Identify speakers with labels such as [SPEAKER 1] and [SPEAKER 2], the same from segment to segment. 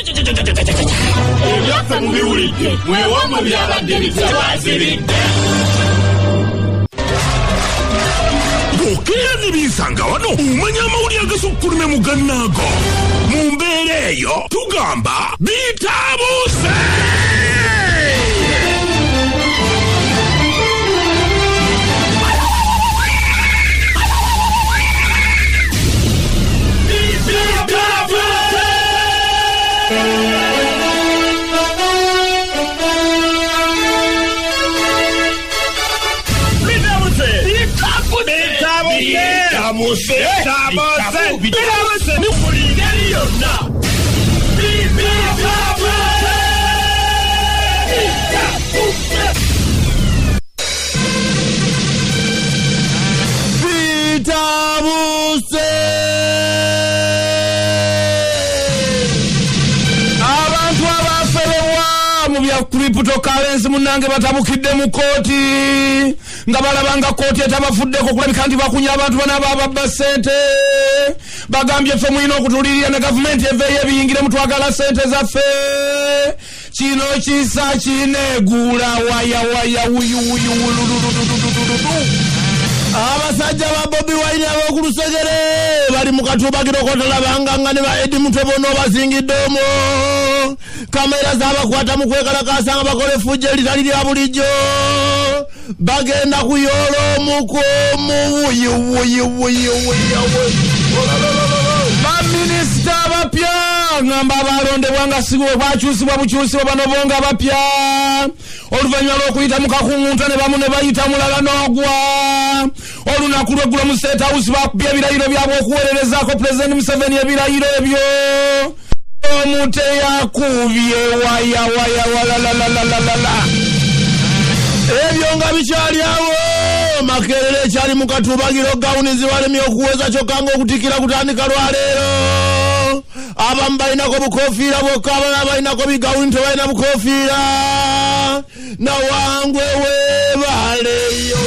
[SPEAKER 1] Ebyaffe mubiwulidde mwewamu byabadde bityabaziridde. Bw'okeera ne binsanga wano omanya amawulire agasukkulumye mu gannaago. Mu mbeera eyo tugamba bitaabuuse.
[SPEAKER 2] Cryptocurrency munange batabukidde mu kooti nga balabanga kooti etabafuddeko kulabika nti bakunya abantu banaba babba ssente bagambye ffe mulina okutulirira ne gavumenti eveeyo ebiyingire mutwagala ssente zaffe kino kisa kineegula waya abasajja ba Bobi Wine ab'okulusegere bali mu katubagiro kotalabanga nga ne ba Edi Mutobono bazingidde omwo kamera z'abakwata mu kwekalakaasa nga bakole effujjo eritali lya bulijjo bagenda kuyoola omukomu baminisita abapya ngamba abalondebwa nga sigo bakyusibwa bukyusibwa bano bonga abapya oluvannyuma lw'okuyita mu kakungunta ne bamu ne bayita mulala n'ogwa olunaku lw'eggulo mu State House bakubye ebirayiro byabwe okuweererezaako Pulezidenti Museveni ebirayiro ebyo omute yakubye waya ebyo nga bikyali awo Makerere ekyali mu katubagiro gawuni zibalemye okuweza kyokka ng'okutikira kutandika lwaleero abamu balinako bukofiira bwokka abalala balinako bigawuni tebalina bukofiira nawangwe weebaleyo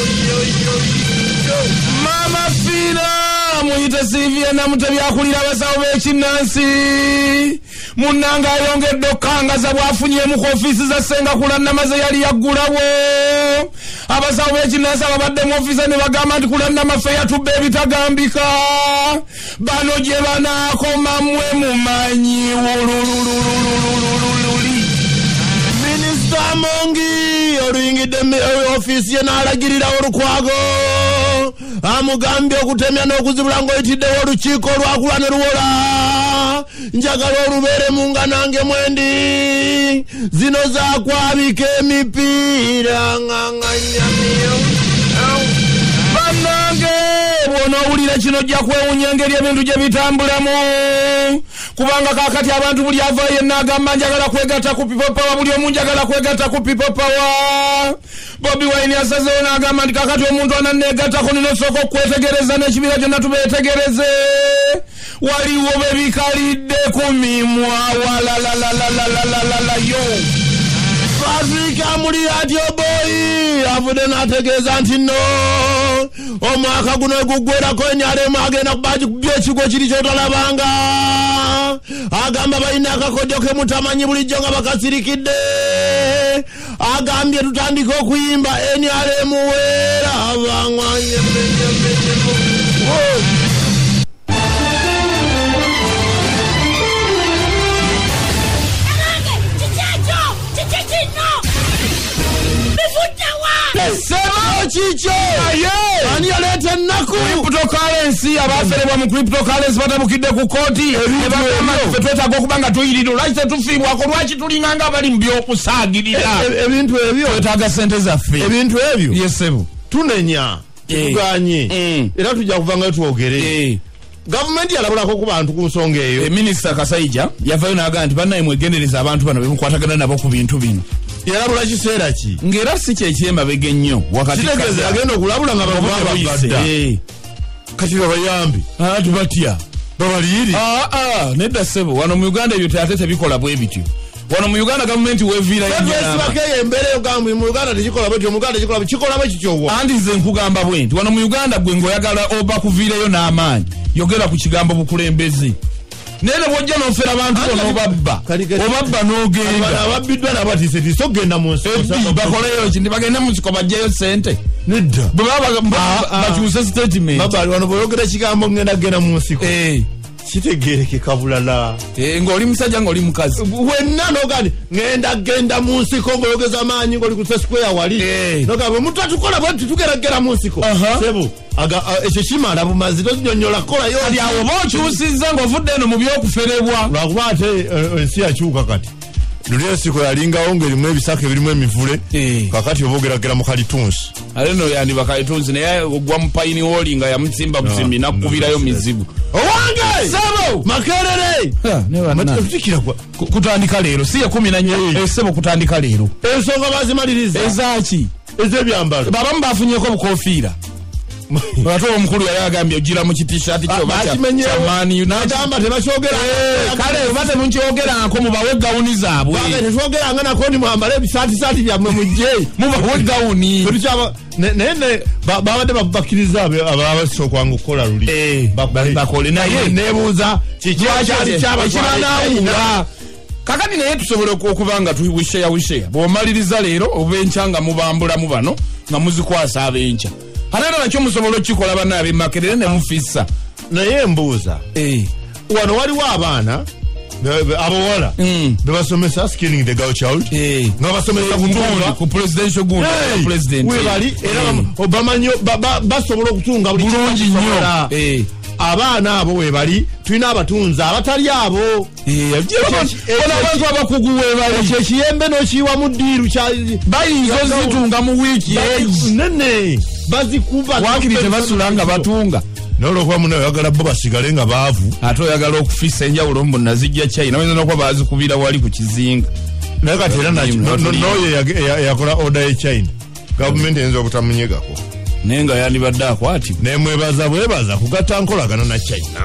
[SPEAKER 2] mama fiina muyite Sylvia Namutebi akulira abasawo b'ekinnansi munnanga ayongedde okukangaza bw'afunyemu ku ofiisi za Sengakula Namaze yali yaggulawo abasawo b'ekinnansi ababadde mu ofiisi ne bagamba nti Kula Namaffe yatubba ebitagambika bano gye banaakoma mmwe mumanyi Minisita Mongi oluyingidde ofiisi ye n'alagirirawo Lukwago amugambye okutemya n'okuzibula ng'oyitiddewo olukiiko lwakula ne luwola njagala olubeere mu nga nange mwendi zino zakwabika emipiira ng'anganyamiyo bannange bw'onoowulira kino ojja kwewunya engeri ebintu gye bitambulamu kubanga kaakati abantu buli avaayo yenna agamba njagala kwegatta ku People Power buli omu njagala kwegatta ku People Power Bobi Wine yasazeewo n'agamba nti kaakati omuntu ananneegattako nina osooka okwetegereza n'ekibiina kyonna tubeetegereze waliwo bebikalidde ku mimwa yo Afrika muli atyo boyi avudde n'ategeeza nti no omwaka guno guggwerako enyalemu agenda kubagikubya ekigo kiri kyotalabanga agamba balina akakodyo ke mutamanyi bulijjo nga bakasirikidde agambye tutandika okuyimba enyalemu weera abangwanye chicho ani yaleta naku cryptocurrency abaferebwa mu cryptocurrency batabukidde ku kooti ebagamba ffe twetaaga okubanga tuyirira lwaki tetufiibwako lwaki tulinganga abali mu by'okusaagirira ebintu ebyo twetaaga ssente zaffe ebintu ebyo yesebo tunenya tuganye era tujja kuvangayo twogere gavumenti yalabulako ku bantu ku nsonga eyo minisita Kasaija yavayo n'agamba nti bannaye mwegendereza abantu bano bemukwatagana nabo ku bintu bino yalabula kiseera ki ng'era si kyekyemabega ennyo wakati kitegeeze agenda okulabula nga babagadda kati babayambi tubatya babaliyiri nedda ssebo wano mu Uganda ebyo ate tebikola bwe bityo wano mu Uganda gavumenti weviirayo embeera yogambi mu Uganda tekikola bwetyo mu Uganda kikola bwe kityowa andi nze nkugamba bwe nti wano mu Uganda gwe ng'oyagala oba kuviirayo n'amaanyi yogera ku kigambo bukulembeze nene bwojja n'ofera abantu bonna obabba n'ogenda
[SPEAKER 3] ababiddwa nabatise tisogenda mu nsiko
[SPEAKER 2] bakoleyo ki bagende mu nsiko bajjayo sente
[SPEAKER 3] nedda
[SPEAKER 2] bwe baba bakyuse statement
[SPEAKER 3] babali wano bweyogera ekigambo ngenda mu nsiko kitegerekeka bulala
[SPEAKER 2] ng'oli musajja ng'oli mukazi
[SPEAKER 3] wenna nogandi genda mu nsiko ng'oyogeza amaanyi ng'oli ku square wali noga bwe mutatukola bwe tugeragera mu nsiko sebo ekyo kimala bumazi tonyonyola kolayo
[SPEAKER 2] ali awo bookyusizza ng'ovudde eno mu by'okuferebwa
[SPEAKER 3] lwakuba ate ensi yakyuka kati luli ensiko yalingawo ng'erimu ebisaka ebirimu emivule kakati oba ogeragera mu kalitunsi
[SPEAKER 2] ale no yandiba kalitunsi naye ogwa mu payini woli nga yamusimba busimbi nakkubirayo mizibu
[SPEAKER 3] owange sabo makerere kutikira
[SPEAKER 2] kutandika leero si 14 sebo kutandika leero
[SPEAKER 3] ensonga bazimaliriza
[SPEAKER 2] ezaki
[SPEAKER 3] ez'ebyambalo
[SPEAKER 2] babamu bafunyeeko bukofiira ate omukulu yali agambye ogira mu kitishati kyobakyamanyi
[SPEAKER 3] nagamba tebakyogera
[SPEAKER 2] kale oba temukyogeraako mubawe gawuni zaabwe
[SPEAKER 3] tetwogeranga nako ndi mwambale ebisaatisaati byammwe mujje
[SPEAKER 2] mubawe gawuni
[SPEAKER 3] naye babadde bakkiriza ababasookwanga okukola luli
[SPEAKER 2] bakole naye
[SPEAKER 3] nebuuza kikyali
[SPEAKER 2] kyabakyanawula kakati naye tusobole okuba nga wisheya bw'omaliriza leero oba enkya nga mubambulamu bano nga muzikwasa ab'enkya ate nakyo musobola okukikola banna ab'Emakerere ne mufissa
[SPEAKER 3] naye mbuuza wano waliwo abaana abawala bebasomesa skilling the girl child nga basomesa kutunga
[SPEAKER 2] ku presidential gundi president
[SPEAKER 3] webali era bamanyi basobola okutunga buli
[SPEAKER 2] bulungi nnyo
[SPEAKER 3] abaana abo webali tulina abatunzi abatali abo
[SPEAKER 2] abantu abakugu webali
[SPEAKER 3] kyekiyembe nokiyiwa mu ddiiru
[SPEAKER 2] bayinza ozitunga mu wiiki
[SPEAKER 3] nene bazikuba
[SPEAKER 2] wakiri tebasula nga batunga
[SPEAKER 3] n'olwokuba muno oyagala bo basigale nga baavu
[SPEAKER 2] ate oyagala okufisa enjawulo mbu nazijja China oyinza n'okuba bazikubira wali ku kizinga
[SPEAKER 3] naye kati era n'oyo yakola oda ye China gavumenti eyinza obutamunyegako
[SPEAKER 2] naye nga yandibadde akwatibwa
[SPEAKER 3] nemwebaza bwebaza kugatta nkolagana na China.